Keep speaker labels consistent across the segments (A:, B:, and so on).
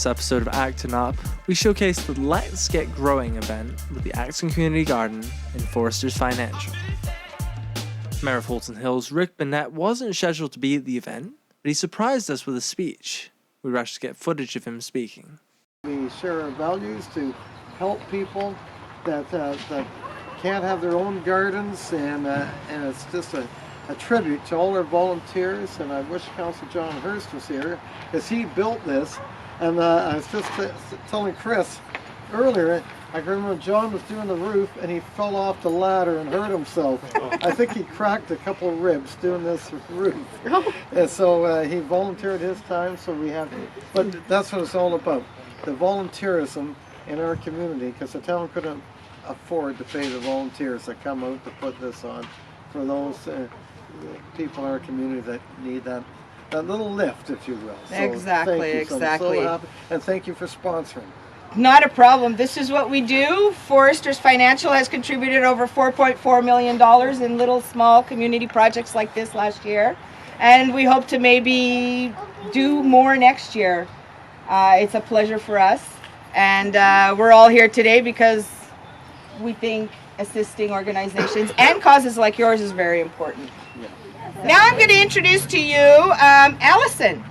A: this episode of Acton UP, we showcase the Let's Get Growing event with the Acton Community Garden and Foresters Financial. Mayor of Halton Hills, Rick Bonnette, wasn't scheduled to be at the event, but he surprised us with a speech. We rushed to get footage of him speaking.
B: We share our values to help people that can't have their own gardens, and it's just a tribute to all our volunteers. And I wish Councillor John Hurst was here, because he built this. And I was just telling Chris earlier, I remember John was doing the roof and he fell off the ladder and hurt himself. I think he cracked a couple of ribs doing this roof. And so he volunteered his time, so we have, but that's what it's all about, the volunteerism in our community, because the town couldn't afford to pay the volunteers that come out to put this on for those people in our community that need that little lift, if you will. So
C: exactly,
B: thank you.
C: exactly.
B: So happy, and thank you for sponsoring.
C: Not a problem. This is what we do. Foresters Financial has contributed over $4.4 million in little small community projects like this last year. And we hope to maybe do more next year. It's a pleasure for us. And we're all here today because we think assisting organizations and causes like yours is very important. Yeah. Now I'm going to introduce to you Allison.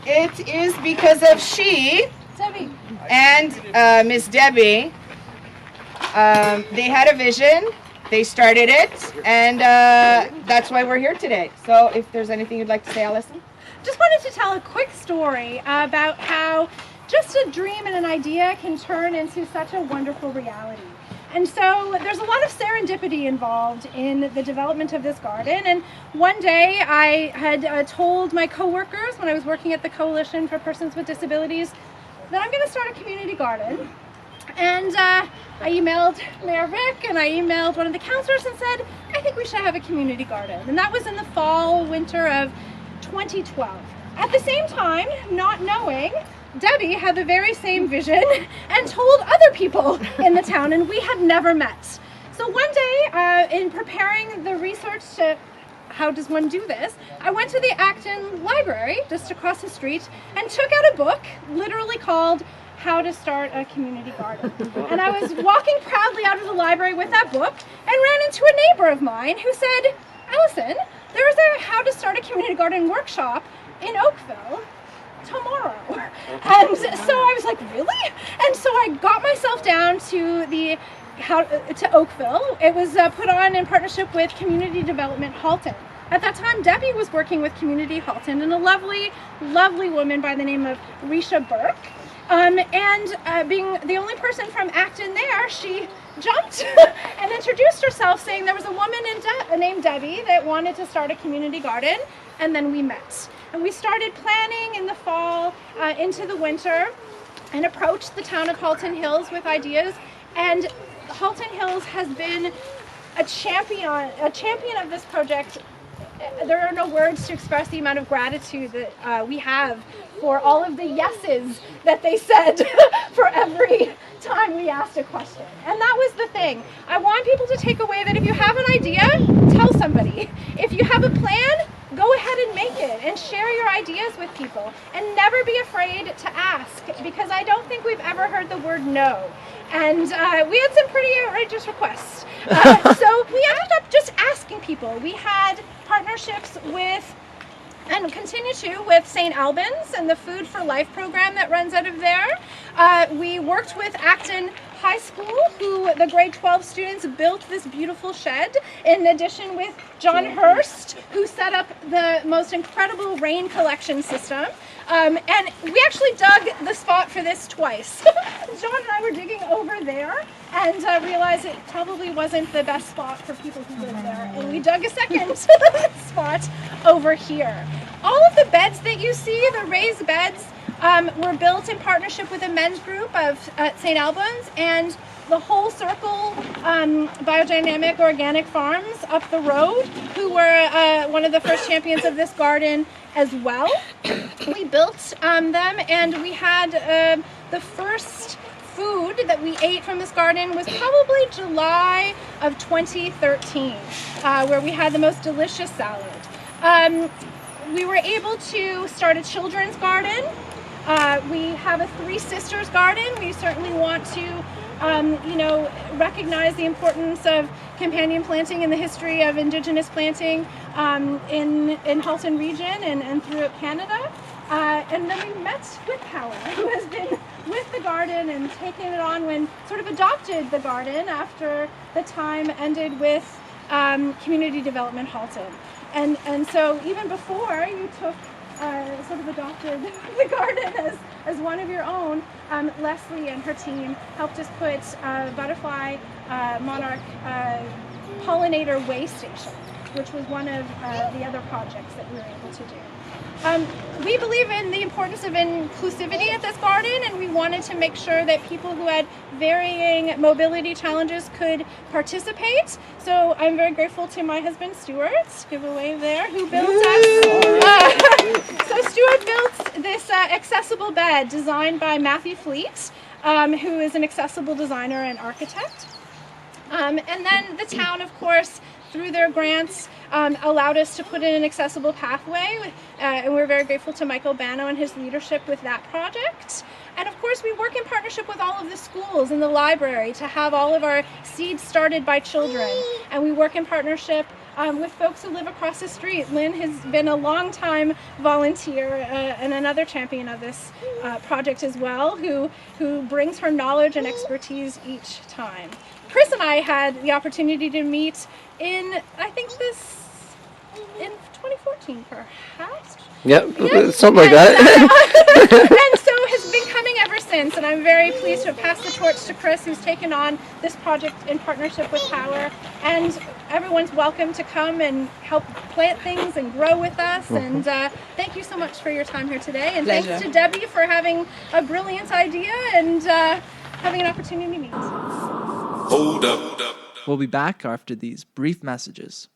C: It is because of she...
D: Debbie.
C: And Miss Debbie, they had a vision, they started it, and that's why we're here today. So if there's anything you'd like to say, Allison?
D: Just wanted to tell a quick story about how just a dream and an idea can turn into such a wonderful reality. And so there's a lot of serendipity involved in the development of this garden. And one day I had told my coworkers when I was working at the Coalition for Persons with Disabilities that I'm going to start a community garden. And I emailed Mayor Rick and I emailed one of the councillors and said, I think we should have a community garden. And that was in the fall, winter of 2012. At the same time, not knowing, Debbie had the very same vision and told other people in the town, and we had never met. So one day, in preparing the research to how does one do this, I went to the Acton Library, just across the street, and took out a book, literally called How to Start a Community Garden. And I was walking proudly out of the library with that book and ran into a neighbor of mine who said, Allison, there's a How to Start a Community Garden workshop in Oakville tomorrow. And so I was like, really? And so I got myself down to Oakville. It was put on in partnership with Community Development Halton. At that time, Debbie was working with Community Halton and a lovely, lovely woman by the name of Risha Burke. Being the only person from Acton there, she jumped and introduced herself, saying there was a woman named Debbie that wanted to start a community garden, and then we met. And we started planning in the fall into the winter and approached the town of Halton Hills with ideas. And Halton Hills has been a champion of this project. There are no words to express the amount of gratitude that we have for all of the yeses that they said for every time we asked a question. And that was the thing. I want people to take away that if you have an idea, tell somebody. If you have a plan, go ahead and make it and share your ideas with people. And never be afraid to ask, because I don't think we've ever heard the word no. And we had some pretty outrageous requests. So we ended up just asking people. We had partnerships with, and continue to, with St. Albans and the Food for Life program that runs out of there. We worked with Acton High School, who the grade 12 students built this beautiful shed, in addition with John Hurst, who set up the most incredible rain collection system. And we actually dug the spot for this twice. John and I were digging over there and realized it probably wasn't the best spot for people who live there. And we dug a second spot over here. All of the beds that you see, the raised beds, were built in partnership with a men's group of St. Albans and the Whole Circle Biodynamic Organic Farms up the road, who were one of the first champions of this garden as well. We built them, and we had the first food that we ate from this garden was probably July of 2013, where we had the most delicious salad. We were able to start a children's garden We have a Three Sisters garden. We certainly want to recognize the importance of companion planting and the history of Indigenous planting in Halton region and throughout Canada. And then we met with Power, who has been with the garden and taken it on when sort of adopted the garden after the time ended with Community Development Halton. And so even before you took sort of adopted the garden as one of your own, Leslie and her team helped us put butterfly monarch pollinator way station, which was one of the other projects that we were able to do. We believe in the importance of inclusivity at this garden, and we wanted to make sure that people who had varying mobility challenges could participate. So I'm very grateful to my husband, Stuart, give a wave there, who built us. So Stuart built this accessible bed designed by Matthew Fleet, who is an accessible designer and architect. And then the town, of course, through their grants, allowed us to put in an accessible pathway, and we're very grateful to Michael Bano and his leadership with that project. And of course, we work in partnership with all of the schools and the library to have all of our seeds started by children, and we work in partnership with folks who live across the street. Lynn has been a long-time volunteer and another champion of this project as well, who brings her knowledge and expertise each time. Chris and I had the opportunity to meet in 2014 perhaps?
E: Yep, something like that.
D: And so has been coming ever since, and I'm very pleased to have passed the torch to Chris, who's taken on this project in partnership with Power, and everyone's welcome to come and help plant things and grow with us. And thank you so much for your time here today, and
C: Pleasure.
D: thanks to Debbie for having a brilliant idea and having an opportunity to meet.
F: Hold up.
A: We'll be back after these brief messages.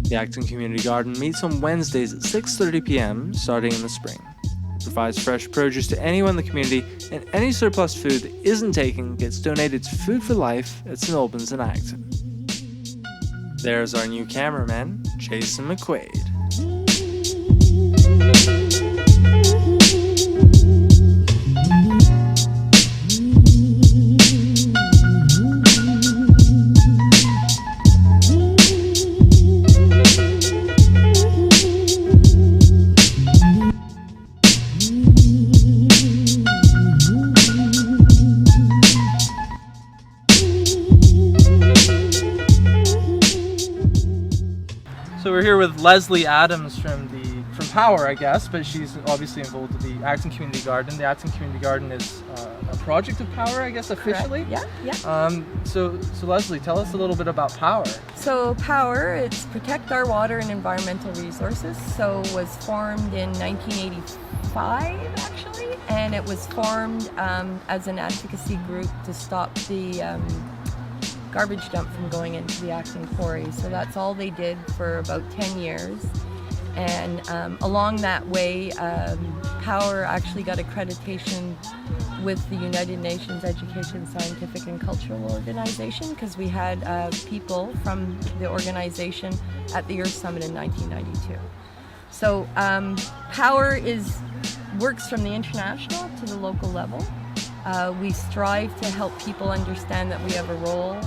A: The Acton Community Garden meets on Wednesdays at 6:30 p.m. starting in the spring. It provides fresh produce to anyone in the community, and any surplus food that isn't taken gets donated to Food for Life at St. Albans in Acton. There's our new cameraman, Jason McQuaid. So we're here with Leslie Adams from Power, I guess, but she's obviously involved with the Acton Community Garden. The Acton Community Garden is a project of Power, I guess, officially.
G: Correct. Yeah.
A: So Leslie, tell us a little bit about Power.
G: So Power, it's Protect Our Water and Environmental Resources. So was formed in 1985, actually, and it was formed as an advocacy group to stop the garbage dump from going into the Acton quarry. So that's all they did for about 10 years. And along that way, Power actually got accreditation with the United Nations Education, Scientific and Cultural Organization, because we had people from the organization at the Earth Summit in 1992. So Power works from the international to the local level. We strive to help people understand that we have a role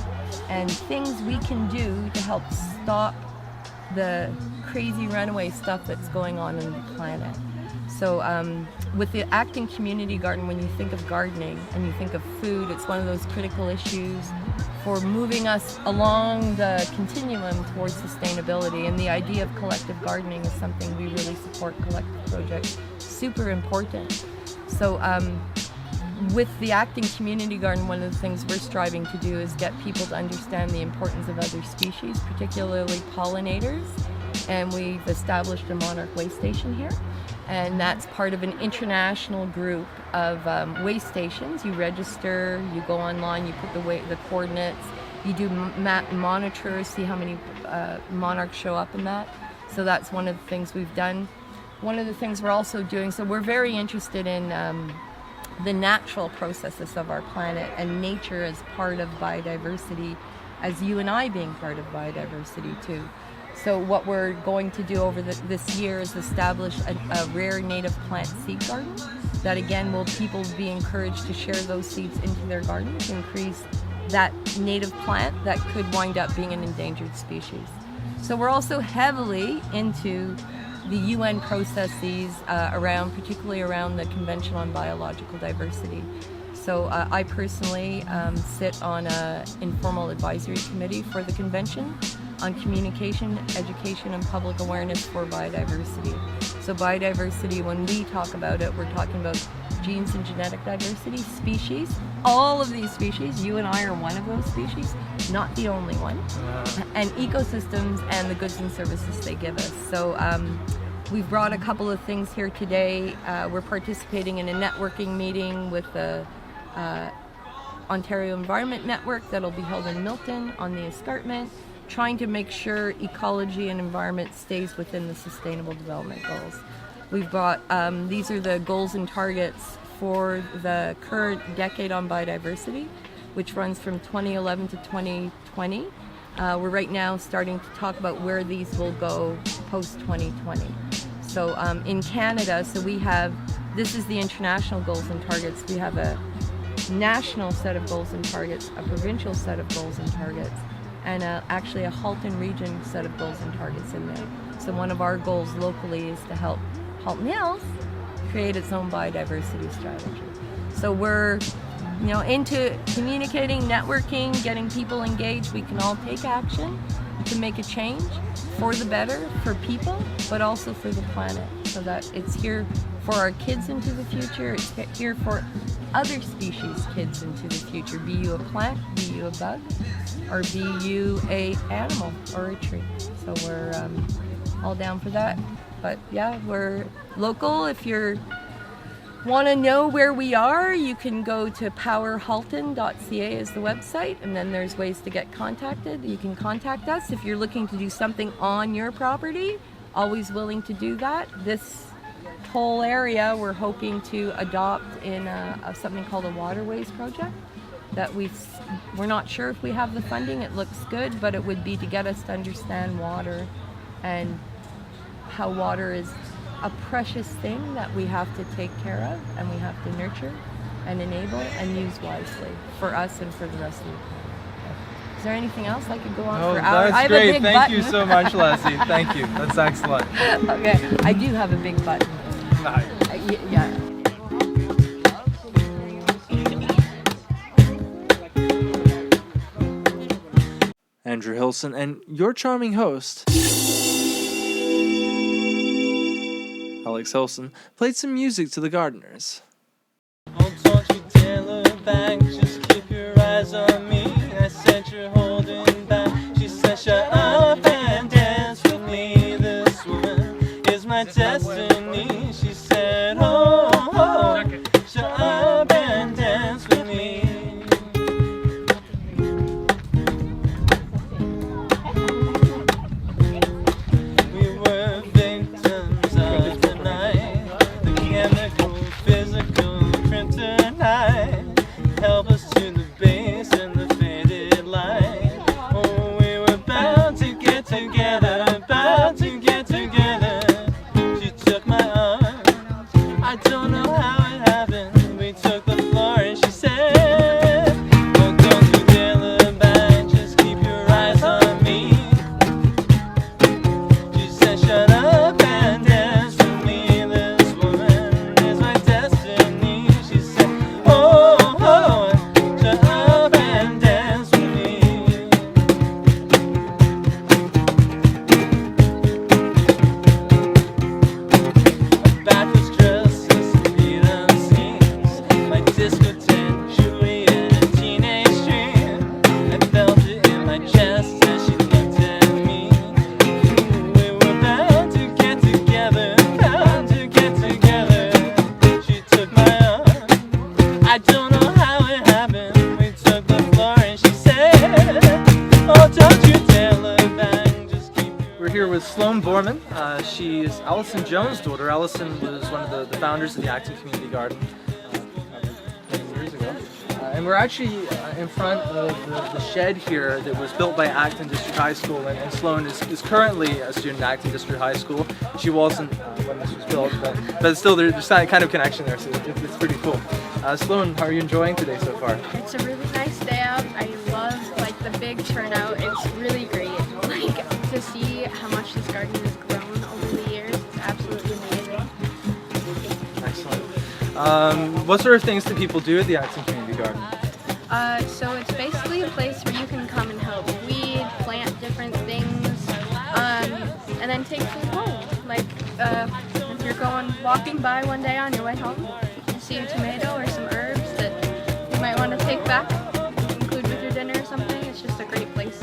G: and things we can do to help stop the crazy runaway stuff that's going on the planet. So with the Acton Community Garden, when you think of gardening and you think of food, it's one of those critical issues for moving us along the continuum towards sustainability. And the idea of collective gardening is something we really support. Collective projects, super important. So with the Acton Community Garden, one of the things we're striving to do is get people to understand the importance of other species, particularly pollinators. And we've established a monarch way station here. And that's part of an international group of way stations. You register, you go online, you put the coordinates, you do monitor, see how many monarchs show up in that. So that's one of the things we've done. One of the things we're also doing, so we're very interested in the natural processes of our planet and nature as part of biodiversity, as you and I being part of biodiversity too. So what we're going to do over this year is establish a rare native plant seed garden that again will people be encouraged to share those seeds into their gardens, increase that native plant that could wind up being an endangered species. So we're also heavily into the UN processes particularly around the Convention on Biological Diversity. So I personally sit on an informal advisory committee for the convention on communication, education, and public awareness for biodiversity. So biodiversity, when we talk about it, we're talking about genes and genetic diversity, species. All of these species, you and I are one of those species, not the only one, and ecosystems and the goods and services they give us. So we've brought a couple of things here today. We're participating in a networking meeting with the Ontario Environment Network that'll be held in Milton on the escarpment, trying to make sure ecology and environment stays within the Sustainable Development Goals. We've brought, these are the goals and targets for the current decade on biodiversity, which runs from 2011 to 2020. We're right now starting to talk about where these will go post-2020. So in Canada, so we have, this is the international goals and targets. We have a national set of goals and targets, a provincial set of goals and targets, and actually a Halton region set of goals and targets in there. So one of our goals locally is to help Halton Hills create its own biodiversity strategy. So we're into communicating, networking, getting people engaged. We can all take action to make a change for the better, for people, but also for the planet, so that it's here for our kids into the future, it's here for other species' kids into the future. Be you a plant, be you a bug, or be you a animal or a tree. So we're all down for that. But yeah, we're local. If you want to know where we are, you can go to powerhalton.ca is the website, and then there's ways to get contacted. You can contact us if you're looking to do something on your property. Always willing to do that. This whole area we're hoping to adopt in something called a waterways project that we're not sure if we have the funding. It looks good, but it would be to get us to understand water and how water is a precious thing that we have to take care of and we have to nurture and enable and use wisely for us and for the rest of the planet. Is there anything else? I could go on for hours.
A: That's
G: I have
A: great.
G: a big
A: Thank
G: button.
A: you so much, Leslie. Thank you. That's excellent.
G: Okay, I do have a big button.
A: Nice.
G: Yeah.
A: Andrew Hilson and your charming host, Alex Hilson, played some music to the gardeners.
H: Oh, don't you dare look back, just keep your eyes on me. I said you're holding back. She said shut up and dance with me. This woman is my destiny. She said oh, shut up and dance with me. We were victims of the night, the chemical, physical kryptonite. Help us to the base and the faded light. Oh, we were bound to get
A: She's Allison Jones' daughter. Allison was one of the founders of the Acton Community Garden many years ago. And we're actually in front of the shed here that was built by Acton District High School, and Sloan is currently a student at Acton District High School. She wasn't when this was built, but still there's that kind of connection there, so it's pretty cool. Sloan, how are you enjoying today so far?
I: It's a really nice day out. I love like the big turnout. It's really great. Like to see how much this garden has grown over the years. It's absolutely amazing.
A: Excellent. What sort of things do people do at the Acton Community Garden?
I: So it's basically a place where you can come and help weed, plant different things, and then take food home. Like if you're walking by one day on your way home, you see a tomato or some herbs that you might want to take back, include with your dinner or something. It's just a great place.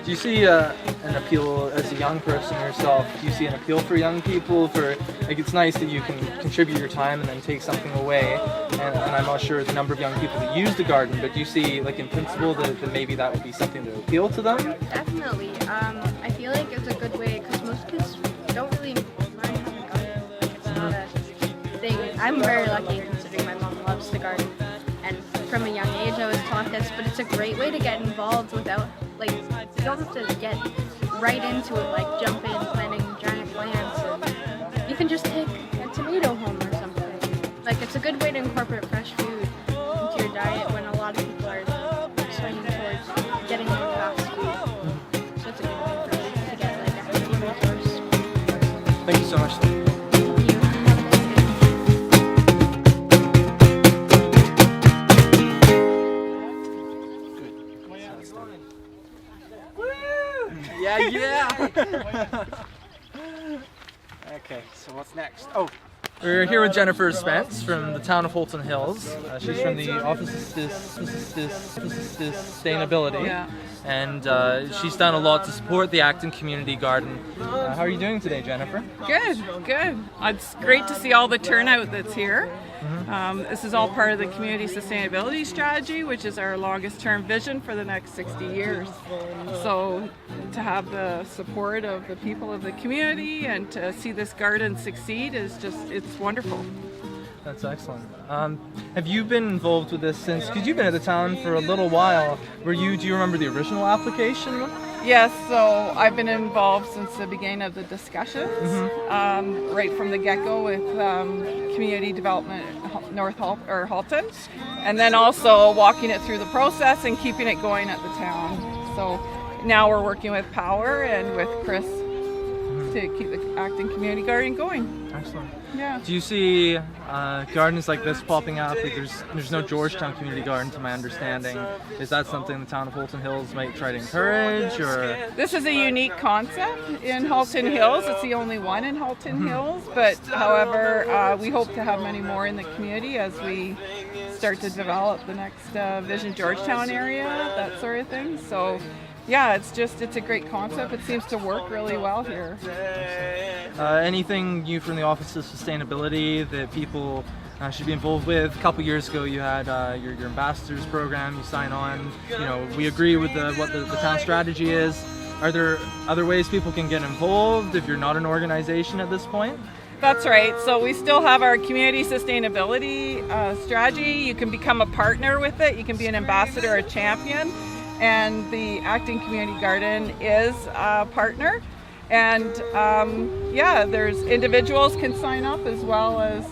A: Do you see an appeal as a young person yourself? Do you see an appeal for young people? For like, it's nice that you can contribute your time and then take something away. And I'm not sure the number of young people that use the garden, but do you see, like in principle, that maybe that would be something to appeal to them?
I: Definitely. I feel like it's a good way because most kids don't really learn how to garden. Like it's not a thing. I'm very lucky considering my mom loves the garden, and from a young age I was taught this. But it's a great way to get involved without like you don't have to get right into it, like jump in planting giant plants. And you can just take a tomato home or something. Like it's a good way to incorporate fresh food into your diet when a lot of people are swinging towards getting more fast food. So it's a good way for me to get like a healthy resource.
A: Thank you so much. Yeah. Okay, so what's next? Oh, we're here with Jennifer Spence from the town of Halton Hills. She's from the Office of Sustainability.
J: Yeah.
A: And she's done a lot to support the Acton Community Garden. How are you doing today, Jennifer?
J: Good. It's great to see all the turnout that's here. This is all part of the Community Sustainability Strategy, which is our longest term vision for the next 60 years. So to have the support of the people of the community and to see this garden succeed is it's wonderful.
A: That's excellent. Have you been involved with this since, because you've been at the town for a little while, do you remember the original application?
J: Yes, so I've been involved since the beginning of the discussions, right from the get-go with community development North Halton, and then also walking it through the process and keeping it going at the town. So now we're working with Power and with Chris to keep the Acton Community Garden going.
A: Excellent.
J: Yeah.
A: Do you see gardens like this popping up? Like there's no Georgetown Community Garden, to my understanding. Is that something the town of Halton Hills might try to encourage, or?
J: This is a unique concept in Halton Hills. It's the only one in Halton Hills, but however, we hope to have many more in the community as we start to develop the next Vision Georgetown area, that sort of thing. So. Yeah, it's a great concept. It seems to work really well here.
A: Anything new from the Office of Sustainability that people should be involved with? A couple years ago, you had your ambassadors program. You sign on. We agree with what the town strategy is. Are there other ways people can get involved if you're not an organization at this point?
J: That's right. So we still have our community sustainability strategy. You can become a partner with it. You can be an ambassador or a champion. And the Acton Community Garden is a partner. And there's individuals can sign up as well as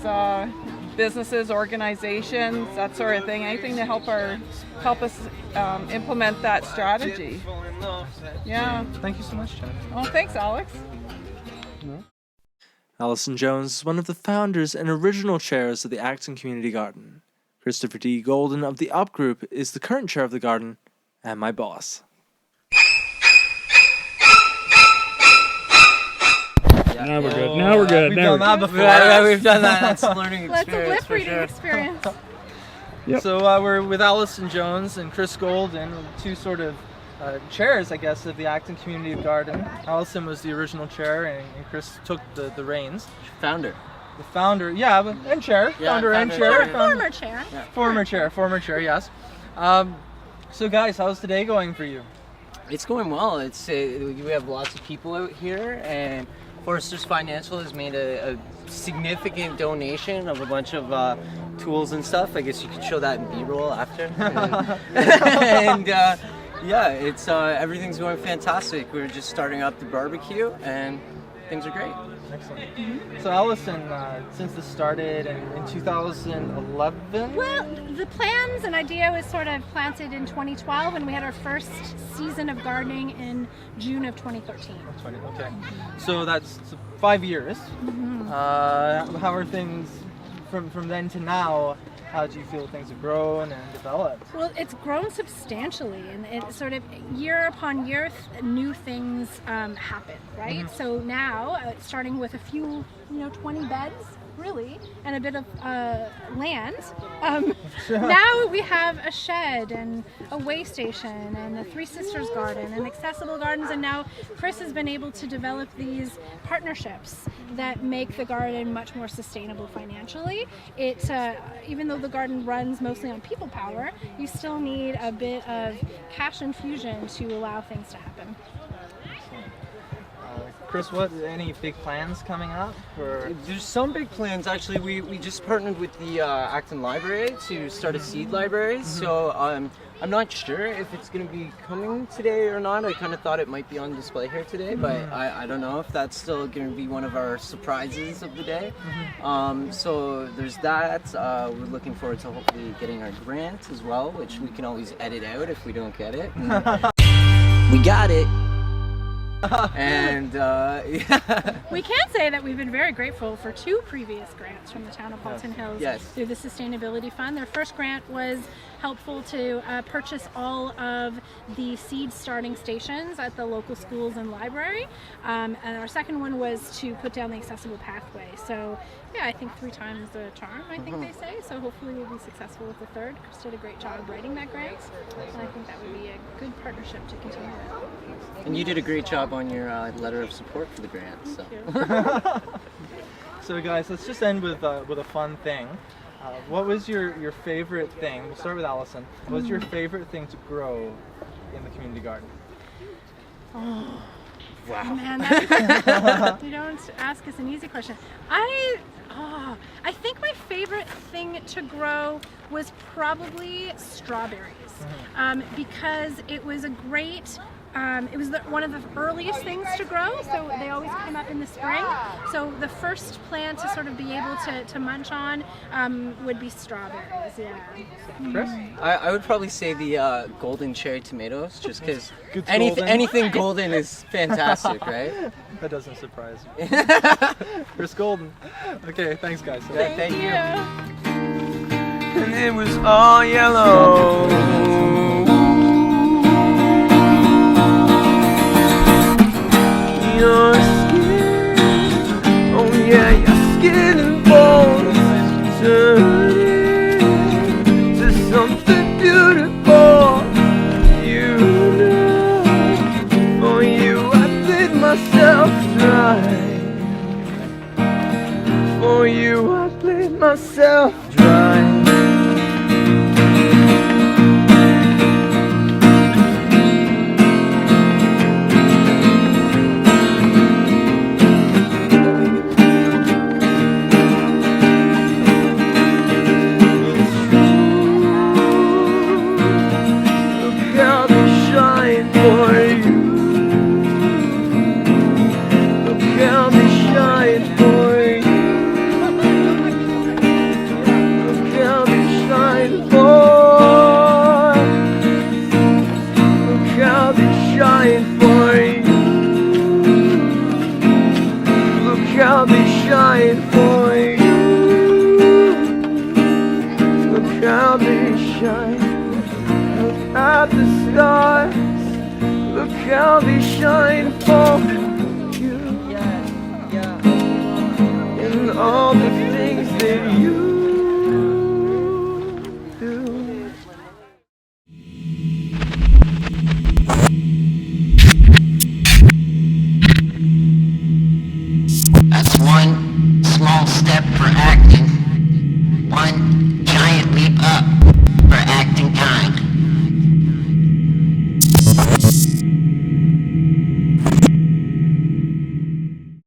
J: businesses, organizations, that sort of thing. Anything to help us implement that strategy. Yeah.
A: Thank you so much, Jennifer.
J: Oh, thanks, Alex.
A: Allison Jones is one of the founders and original chairs of the Acton Community Garden. Christopher D. Golden of the UP Group is the current chair of the garden and my boss.
E: Now we're good.
A: We've done that before.
E: We've done that. That's a learning experience.
D: That's a lip
E: for
D: reading
E: sure.
D: experience.
E: Yep.
A: So we're with Allison Jones and Chris Golden, two sort of chairs, I guess, of the Acton Community Garden. Allison was the original chair, and Chris took the reins.
E: Founder.
A: The founder, yeah, and chair.
E: Yeah,
A: founder and
E: founder,
A: chair.
E: chair.
D: Former chair.
A: Yeah. Former chair, yes. So guys, how's today going for you?
E: It's going well. We have lots of people out here, and Foresters Financial has made a significant donation of a bunch of tools and stuff. I guess you could show that in B-roll after. And yeah, it's everything's going fantastic. We're just starting up the barbecue, and things are great.
K: Excellent. So Allison, since this started in 2011?
D: Well, the plans and idea was sort of planted in 2012, and we had our first season of gardening in June of 2013.
K: Okay. So that's 5 years. How are things from then to now? How do you feel things have grown and developed?
D: Well, it's grown substantially, and it sort of year upon year, new things happen, right? So now, starting with a few, 20 beds, really, and a bit of land. Now we have a shed and a way station and a Three Sisters garden and accessible gardens, and now Chris has been able to develop these partnerships that make the garden much more sustainable financially. It, even though the garden runs mostly on people power, you still need a bit of cash infusion to allow things to happen.
K: Chris, any big plans coming up?
E: There's some big plans actually. We just partnered with the Acton Library to start a seed library. So I'm not sure if it's going to be coming today or not. I kind of thought it might be on display here today, but I don't know if that's still going to be one of our surprises of the day. So there's that. We're looking forward to hopefully getting our grant as well, which we can always edit out if we don't get it. We got it. And
D: we can say that we've been very grateful for 2 previous grants from the town of Halton Hills through the Sustainability Fund. Their first grant was helpful to purchase all of the seed starting stations at the local schools and library, and our second one was to put down the accessible pathway. So yeah, I think 3 times the charm, I think they say, so hopefully we'll be successful with the third. Chris did a great job writing that grant, and I think that would be a good partnership to continue with.
E: And you did a great job on your letter of support for the grant. So.
K: So guys, let's just end with a fun thing. What was your favorite thing? We'll start with Allison. What was your favorite thing to grow in the community garden?
D: Oh,
E: wow.
D: Man, you don't ask us an easy question. I think my favorite thing to grow was probably strawberries, because it was a great. It was one of the earliest things to grow, so they always come up in the spring. So the first plant to sort of be able to munch on would be strawberries. Yeah.
K: Chris?
E: I would probably say the golden cherry tomatoes, just because anything golden is fantastic, right?
K: That doesn't surprise me. Chris Golden. Okay, thanks guys.
E: Thank you.
H: And it was all yellow. Your skin, oh yeah, your skin and bones turning to something beautiful. You know, for you I bleed myself dry. For you I bleed myself dry. I'll be shine for you. Look, I'll be shine. Look at the stars. Look, I'll be shine for you.